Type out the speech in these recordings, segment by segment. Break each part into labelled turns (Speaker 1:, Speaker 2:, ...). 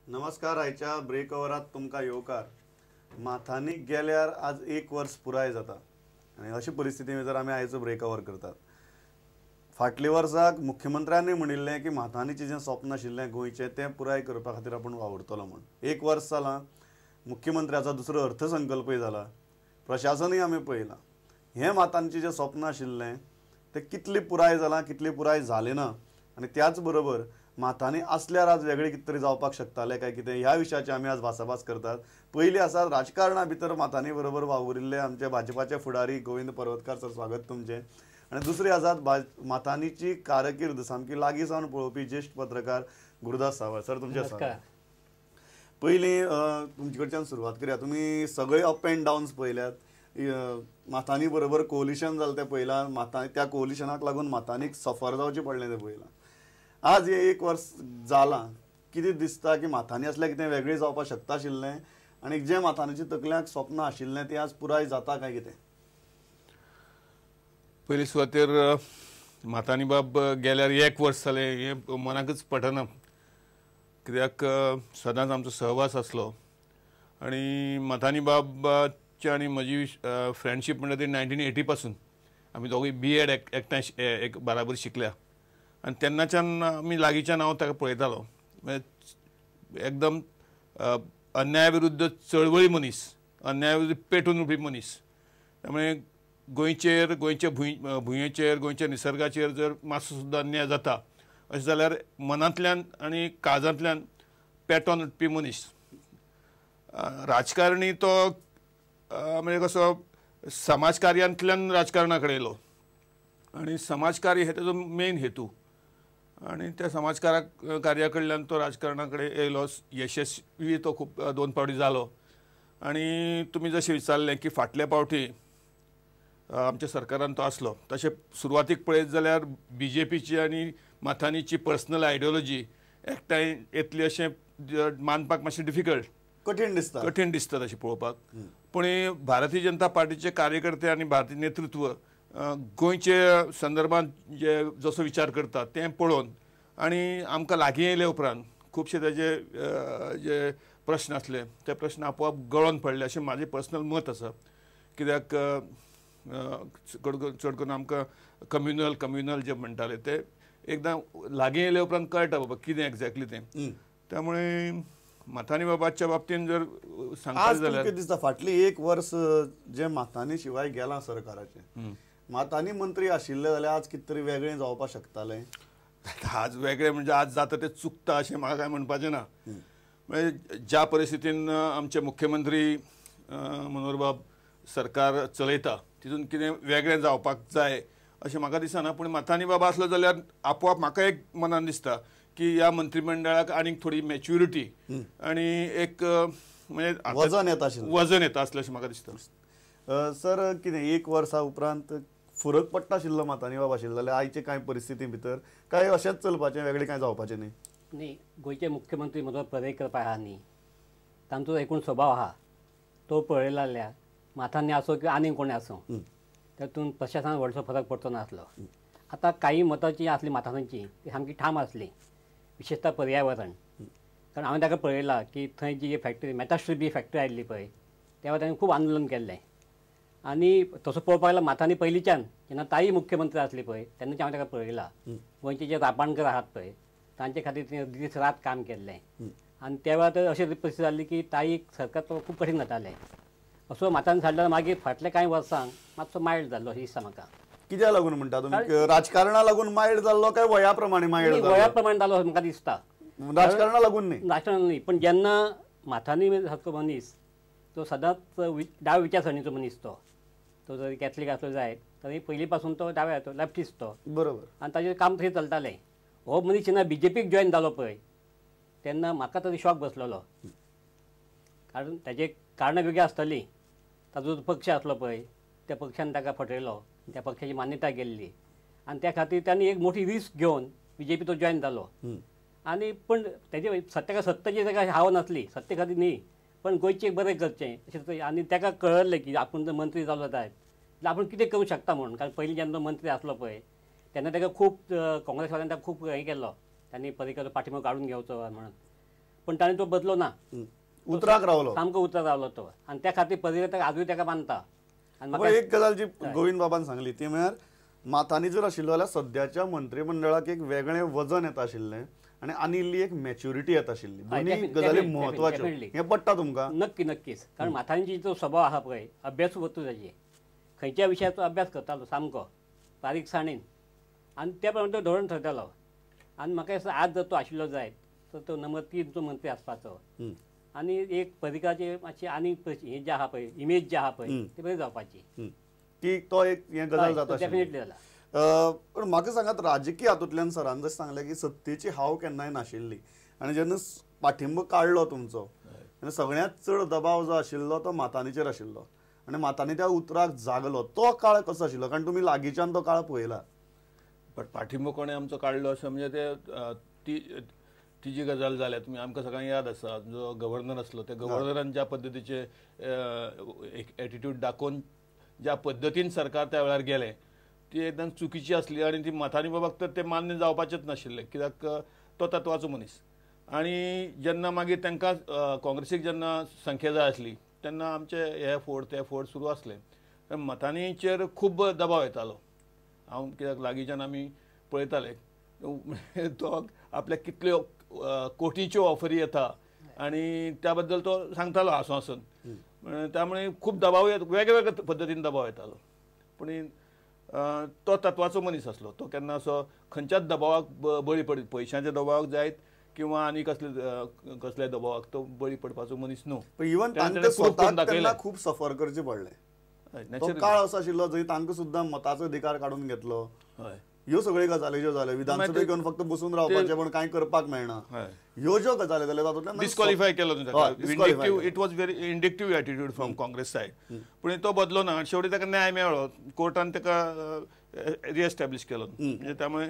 Speaker 1: नमस्कार. आयच्या ब्रेक ओवरात तुमका येवकार. माथांनी गेल्यार आज 1 वर्ष पुराय जाता आणि अशी परिस्थिती जर आमी आयचो ब्रेक ओवर करतात. फाटल्या वर्साक मुख्यमंत्र्यांनी म्हणिल्लें की माथांनीचें जें स्वप्न आशिल्लें गोंयचें तें पुराय करपा खातीर आपूण वावुरतलो म्हूण. 1 वर्स जालां. मुख्यमंत्र्याचो दुसरो अर्थसंकल्पय जाला. प्रशासनय आमी पळयलां. हें माथांचें जें स्वप्न आशिल्लें तें कितलें पुराय जालां, कितलें पुराय जालें ना. आनी त्याच बरोबर माथांनी आसल्यार आज वेगळें कितें तरी जावपाक शकतालें काय कितें ह्या विशयाची आमी आज भासाभास करतात. पयलीं आसा राजकारणा भितर माथांनी बरोबर वावुरिल्ले आमचे भाजपाचे फुडारी गोविंद पर्वतकार सर, स्वागत तुमचें. आनी दुसरे आसात माथांनीची कारकीर्द सामकी लागीं सावन पळोवपी ज्येश्ठ पत्रकार गुरुदास सावळ सर, तुमचें स्वागत. पयलीं तुमचे कडच्यान सुरवात करया. तुमी सगळे अप एंड डावन्स पळयल्यात. माथांनी बरोबर कोलिशन जालें तें पळयलां. माथांनी त्या कोलिशनाक लागून माथांनीक सफर जावचें पडलें तें पळयलां. आज हे 1 वर्स जालां. कितें दिसता की माथांनी आसल्यार कितें वेगळें जावपाक शकता आशिल्लें आनी जें माथांनीच्या तकल्यांत स्वप्न आशिल्लें तें आज पुराय जाता काय कितें?
Speaker 2: पयलीं सुवातेर माथांनी बाब गेल्यार 1 वर्स जालें हें मनाकच पटना. कित्याक सदांच आमचो सहवास आसलो आनी माथांनी बाबची आनी म्हजी फ्रेंडशीप म्हणटा ती 1980 पासून. आमी दोगूय B.Ed एकठांय एक बाराबर शिकल्या आनी तेन्नाच्यान आमी लागींच्यान हांव ताका पळयतालो. एकदम अन्याया विरुद्ध चळवळी मनीस, अन्याया विरुद्ध पेटून उठपी मनीस. त्यामुळे गोंयच्या भुंयेचेर, गोंयच्या निसर्गाचेर जर मातसो सुद्दां अन्याय जाता अशें जाल्यार मनांतल्यान आनी काळजांतल्यान पेटोवन उठपी मनीस. राजकारणी तो म्हणजे कसो समाजकार्यांतल्यान राजकारणा कडेन येयलो आनी समाजकार्य हे तेजो मेन हेतू आनी त्या कार्या कडल्यान तो राजकारणा कडेन येयलो. यशस्वी तो खूब 2 फावटी जालो. आनी तुमी जशें विचारलें की फाटल्या फावटी आमच्या सरकारान तो आसलो तशें सुरवातीक पळयत जाल्यार BJPची आनी माथांनीची पर्सनल आयडियोलॉजी एकठांय येतली अशें मानपाक मातशें डिफिकल्ट, कठीण दिसता तशें पळोवपाक. पूण भारतीय जनता पार्टीचे कार्यकर्ते आनी भारतीय नेतृत्व गोंयचे संदर्भांत जसो विचार करता तें पळोवन आनी आमकां लागीं येयले उपरांत खुबशे ताजे जे प्रश्न आसले ते प्रश्न आपोआप गळोन पडले अशें म्हाजें पर्सनल मत आसा. कित्याक चड करून आमकां कम्युनल जे म्हणटाले ते एकदां लागीं येयले उपरांत कळटा बाबा कितें एक्झॅक्टली तें. त्यामुळे माथांनी बाबाच्या बाबतीन जर सांगपाक जाल्यार
Speaker 1: कितें दिसता फाटली 1 वर्स जे माथांनी शिवाय गेलां सरकाराचें, माथांनी मंत्री आशिल्ले जाल्यार आज कितें तरी वेगळें जावपाक शकतालें.
Speaker 2: आज वेगळें म्हणजे आज जाता तें चुकता अशें म्हाका कांय म्हणपाचें ना. म्हणजे ज्या परिस्थितीन आमचे मुख्यमंत्री मनोहर बाब सरकार चलयता तितून कितें वेगळें जावपाक जाय अशें म्हाका दिसना. पूण माथांनी बाबा आसलो जाल्यार आपोआप म्हाका एक मनान दिसता की ह्या मंत्रिमंडळाक आनीक थोडी मॅच्युरिटी आनी एक म्हणजे
Speaker 1: वजन
Speaker 2: येता आसलें अशें म्हाका दिसता.
Speaker 1: सर, कितें 1 वर्सा उपरांत फरक पडटा आशिल्लो माथांनी बाब आशिल्लो जाल्यार आयचे कांय परिस्थिती भितर काय अशेंच चलपाचें, वेगळें कांय जावपाचें न्ही?
Speaker 3: न्ही, गोंयचे मुख्यमंत्री मनोहर पर्रीकर पळय आहा न्ही, तांचो एकूण स्वभाव आहा तो पळयला जाल्यार माथांनी आसूं किंवा आनीक कोणें आसूं तातूंत प्रशासनाक व्हडसो फरक पडचो नासलो. आतां कांय मतांची आसली माथांची ती सामकी ठाम आसली, विशेषतः पर्यावरण. कारण हांवें ताका पळयलां की थंय जी फॅक्टरी मेटास्ट्रिबी फॅक्टरी आयिल्ली पळय तेव्हा ताणें खूब आंदोलन केल्लें. आनी तसो पळोवपाक गेल्यार माथांनी पयलींच्यान जेन्ना ताई मुख्यमंत्री आसली पळय तेन्नाच्यान हांवें ताका पळयलां. गोंयचे जे रापाणकर आहात पळय तांचे खातीर तिणें दीस रात काम केल्लें. आनी त्या वेळार तर अशी परिस्थिती जाल्ली की ताईक सरकार खूब कठीण जातालें. असो माथांनी सांडल्यार मागीर फाटल्या कांय वर्सांक मातसो मायल्ड जाल्लो अशें दिसता म्हाका.
Speaker 1: कित्याक लागून म्हणटा तुमी? राजकारणा लागून मायल्ड जाल्लो काय वया प्रमाणे मायल्ड जाल्लो?
Speaker 3: वया प्रमाणे जालो म्हाका दिसता.
Speaker 1: राजकारणा लागून न्ही?
Speaker 3: राजकारण न्ही, पण जेन्ना माथांनी सारको मनीस तो सदांच डाव्या विचारसरणीचो मनीस तो जरी कॅथलीक आसलो जायत तरी पयलीं पासून तो डाव्या लेफ्टिस्ट तो
Speaker 1: बरोबर.
Speaker 3: आनी ताजें काम थंय चलतालें. हो मनीस जेन्ना BJPक जॉयन जालो पळय तेन्ना म्हाका तरी शॉक बसलेलो. कारण ताजें कारणां वेगळीं आसतलीं. ताजो पक्ष आसलो पळय त्या पक्षान ताका फटयलो, त्या पक्षाची मान्यता गेल्ली आनी त्या खातीर तांणी एक मोठी रिस्क घेवन BJP तो जॉयन जालो. आनी पण तेजे सत्तेची ताका हाव नासली, सत्ते खातीर न्ही पण गोंयचें बरें करचें अशें. आनी ताका कळयलें की आपूण जर मंत्री जालो जायत जाल्यार आपूण कितें करूं शकता म्हणून. कारण पयलीं जेन्ना तो मंत्री आसलो पळय तेन्ना ताका खूब काँग्रेसवाल्यांनी ताका खूब हें केल्लो, त्यांनी पर्रीकर पाठिंबा काढून घेवचो म्हणून. पण ताणें तो बदलो ना,
Speaker 1: उतराक रावलो.
Speaker 3: सामको उतर रावलो तो, आनी त्या खातीर परिवर्तक आजूय ताका मानता. आनी
Speaker 1: पण
Speaker 3: म्हाका
Speaker 1: एक गजाल जी गोविंद बाबान सांगली ती म्हळ्यार माथानी जर आशिल्लो जाल्यार सद्याच्या मंत्रिमंडळाक एक वेगळें वजन येता आशिल्लें आनी आनिल्ली एक मॅच्युरिटी येता आशिल्ली. दोन्ही गजाली म्हत्वाच्यो. हें पडटा तुमकां?
Speaker 3: नक्कीच. कारण माथांची जो स्वभाव आहा पळय, अभ्यासू वस्तू ताजे, खंयच्या विशयाचो अभ्यास करतालो सामको बारीकसाणेन, आनी त्या प्रमाणे तो धोरण ठरतालो. आनी म्हाका दिसता आज जर तो आशिल्लो जायत तर तो नंबर 3 चो मंत्री आसपाचो. आनी एक पर्रिकाचे मातशी आनी हें जें आहा पळय, इमेज जी आहा पळय ती बरी जावपाची.
Speaker 1: की तो एक हें गजाल जाता.
Speaker 3: डेफिनेटली जाला.
Speaker 1: पण म्हाका सांगात, राजकीय हातूंतल्यान सरान जशें सांगलें की सत्तेची हाव केन्नाय नाशिल्ली आनी जेन्ना पाठिंबो काडलो तुमचो आनी सगळ्यांत चड दबाव जो आशिल्लो तो माथानीचेर आशिल्लो आनी माथानी त्या उतराक जागलो, तो काळ कसो आशिल्लो? कारण तुमी लागींच्यान तो काळ पळयला.
Speaker 2: पण पाठिंबो कोणें आमचो काडलो अशें म्हणजे ते ती जी गजाल जाल्या तुमी आमकां सगळ्यांक याद आसा, जो गव्हर्नर आसलो त्या गव्हर्नरान ज्या पद्दतीचे एक एटिट्यूड दाखोवन ज्या पद्दतीन सरकार त्या वेळार गेलें ती एकदम चुकीची आसली. आनी ती माथानी बाबाक तर ते मान्य जावपाचेंच नाशिल्लें, कित्याक तो तत्वाचो मनीस. आनी जेन्ना मागीर तांकां काँग्रेसीक जेन्ना संख्या जाय आसली तेन्ना आमचे हे फोड ते फोड सुरू आसले. मतांनीचेर खूब दबाव येतालो. हांव कित्याक लागींच्यान आमी पळयताले तो आपल्याक कितल्यो कोटीच्यो ऑफरी येता आनी त्या बद्दल तो सांगतालो हांसून हांसून. त्यामुळे खूब दबाव वेगवेगळ्या पद्दतीन दबाव येतालो. पूण तो तत्वाचो मनीस आसलो. तो केन्ना असो खंयच्याच दबावाक बळी पडत, पयशांच्या दबावाक जायत किंवा आनी कसल्या दबावाक तो बळी पडपाचो मनीस न्हू.
Speaker 1: इवन तांकां स्वताक तेन्ना खूब सफर करचें पडलें. तो काळ असो आशिल्लो जंय तांकां सुद्दां मताचो अधिकार काडून घेतलो. ह्यो सगळ्यो गजाली ज्यो जाल्यो, विधानसभेक येवन फक्त बसून रावपाचें पण कांय करपाक मेळना, ह्यो ज्यो गजाली जाल्यो तातूंतल्यान
Speaker 2: डिस्क्वॉलिफाय केलो. It was very vindictive attitude from Congress side. पूण तो बदलो ना. शेवटी ताका न्याय मेळ्ळो. कोर्टान ताका रिएस्टॅब्लिश केलो. म्हणजे त्यामुळे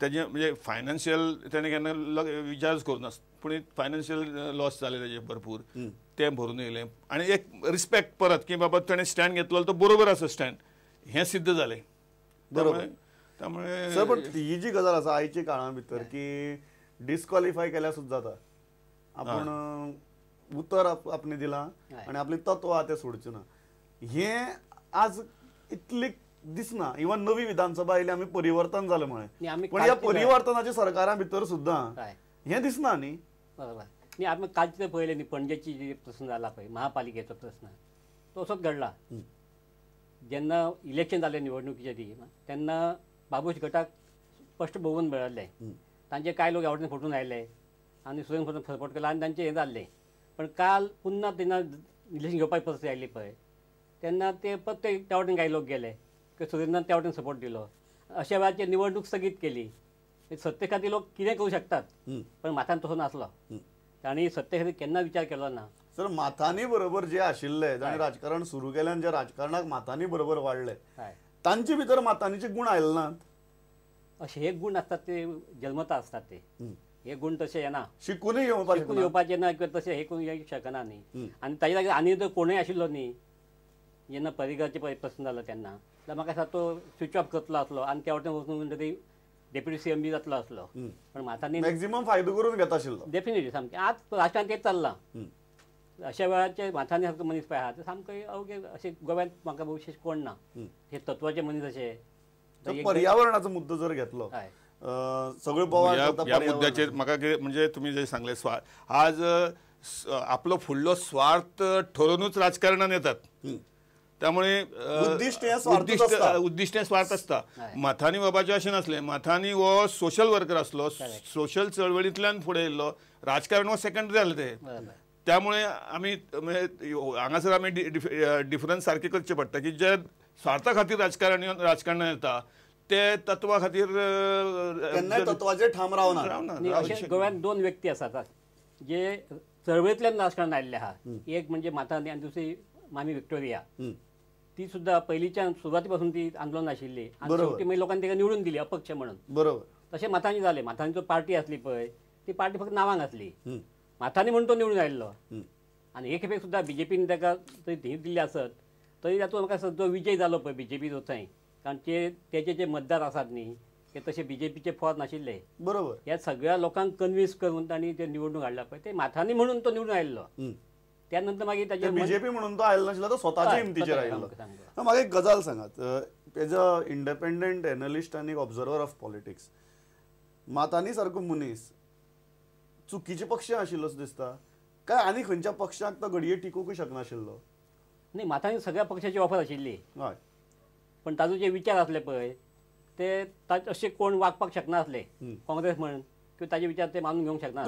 Speaker 2: तेजे म्हणजे फायनान्शियल तेणें केन्ना विचारच करूना. पूण फायनान्शियल लॉस जाले तेजे भरपूर, तें भरून येयलें. आनी एक रिस्पेक्ट परत की बाबा ताणें स्टँड घेतलो तो बरोबर आसा स्टँड, हें सिद्ध जालें.
Speaker 1: बरोबर.
Speaker 2: त्यामुळे
Speaker 1: सर पण ही जी गजाल आसा आयच्या काळा भितर की डिस्क्वॉलिफाय केल्यार सुद्दां जाता. आपण उतर आपणे दिलां आनी आपली तत्व आहा ते सोडचें ना, हें आज इतली दिसना. इवन नवी विधानसभा आयली, आमी परिवर्तन जालें म्हळें, पण ह्या परिवर्तनाच्या सरकारा भितर सुद्दां हें दिसना न्ही.
Speaker 3: बरोबर. न्ही आमी कालचे ते पळयलें न्ही, पणजेची जी प्रश्न जाला पळय, महापालिकेचो प्रश्न, तो असोच घडला. जेन्ना इलेक्शन जालें निवडणुकीचे दी तेन्ना बाबूश गटाक स्पश्ट भोवून मेळ्ळें. तांचे कांय लोक आवडीन फुटून आयले आनी सुरेन फुटून सपोर्ट केलो आनी तांचें हें जाल्लें. पण काल पुन्हा तेन्ना इलेक्शन घेवपाची परिस्थिती आयली पळय, तेन्ना ते प्रत्येक त्या वटेन कांय लोक गेले, सुरेंद्रान त्या वटेन सपोर्ट दिलो. अशा वेळाचेर निवडणूक स्थगीत केली. सत्ते खातीर लोक कितें करूं शकतात, पण माथान तसो नासलो. तांणी सत्ते खातीर केन्ना विचार केलो ना.
Speaker 1: सर माथानी बरोबर जे आशिल्ले, जाणें राजकारण सुरू केल्यान जे राजकारणाक माथानी बरोबर वाडले, तांचे भितर माथानीचे गुण आयले नात.
Speaker 3: अशे हे गुण आसतात ते जल्मता आसतात. ते हे गुण तशे येना,
Speaker 1: शिकूनय
Speaker 3: येवपाचे ना किंवा तशें हे करून येवंक शकना न्ही. आनी ताजे जाग्यार आनी जर कोणूय आशिल्लो न्ही, जेन्ना पर्रिकराचे प्रश्न जालो तेन्ना, जाल्यार म्हाका दिसता तो स्विच ऑफ करतलो आसलो आनी त्या वटेन वचून तरी डेप्युटी CM बी जातलो आसलो. पण माथानी
Speaker 1: मॅक्झिमम फायदो करून घेता आशिल्लो.
Speaker 3: डेफिनेटली सामकें. आज राजकारण तेच चल्लां. अशा वेळाचे माथानी सारको मनीस पळय आहा ते सामको अवघे अशें गोव्यांत म्हाका विशेष कोण ना. हे तत्वाचे मनीस अशे.
Speaker 1: पर्यावरणाचो मुद्दो जर घेतलो, सगळ्यो बोवाळ
Speaker 2: ह्या मुद्द्याचेर म्हाका म्हणजे तुमी जे सांगले आज आपलो फुडलो स्वार्थ ठरोवनूच राजकारणान येतात. त्यामुळे उद्दिश्ट स्वार्थ आसता. माथानी बाबाचें अशें नासलें. माथानी हो सोशल वर्कर आसलो, सोशल चळवळींतल्यान फुडें येयल्लो. राजकारण हो सेकंडरी जालें तें. त्यामुळे आमी हांगासर आमी डिफरन्स सारके करचे पडटा की जे स्वार्था खातीर राजकारणान येता ते तत्वा खातीर
Speaker 1: तत्वाचेर ठाम रावना.
Speaker 3: गोव्यात 2 व्यक्ती आसात जे चळवळींतल्यान राजकारणान आयिल्ले आहा. एक म्हणजे माथानी आनी दुसरी मामी विक्टोरिया. ती सुद्दां पयलींच्यान सुरवाती पासून ती आंदोलन आशिल्ली आनी शेवटी मागीर लोकांनी तिका निवडून दिली अपक्ष म्हणून.
Speaker 1: बरोबर.
Speaker 3: तशें माथानी जालें. माथानीचो पार्टी आसली पळय, ती पार्टी फक्त नांवांक आसली. माथानी म्हणून तो निवडून आयिल्लो. आनी हे खेपेक सुद्दां BJPन ताका ही दिल्ली आसत तरी तातूंत म्हाका जो विजय जालो पळय BJPचो थंय, कारण तेजे जे मतदार आसात न्ही हे तसे BJPचे फॉर नाशिल्ले.
Speaker 1: बरोबर.
Speaker 3: ह्या सगळ्या लोकांक कन्विन्स करून तांणी ते निवडणूक हाडला पळय ते माथांनी म्हणून तो निवडून आयिल्लो. त्यानंतर मागीर ताचे
Speaker 1: बीजेपी म्हणून तो आयलो नाशिल्लो, तो स्वताच्या हिमतीचेर आयिल्लो. म्हाका एक गजाल सांगात, एज अ इंडिपेंडंट एनालिस्ट आनी ऑब्झर्वर ऑफ पॉलिटिक्स, माथानी सारको मनीस चुकीचे पक्ष आशिल्लो असो दिसता काय आनी खंयच्या पक्षाक तो घडये टिकूंक शकनाशिल्लो?
Speaker 3: नाही, माथांनी सगळ्या पक्षाची ऑफर आशिल्ली,
Speaker 1: हय,
Speaker 3: पण ताजो जे विचार आसले पळय ते असे कोण वागपाक शकनासले, काँग्रेस म्हण किंवा ताजे विचार ते मानून घेवंक शकना.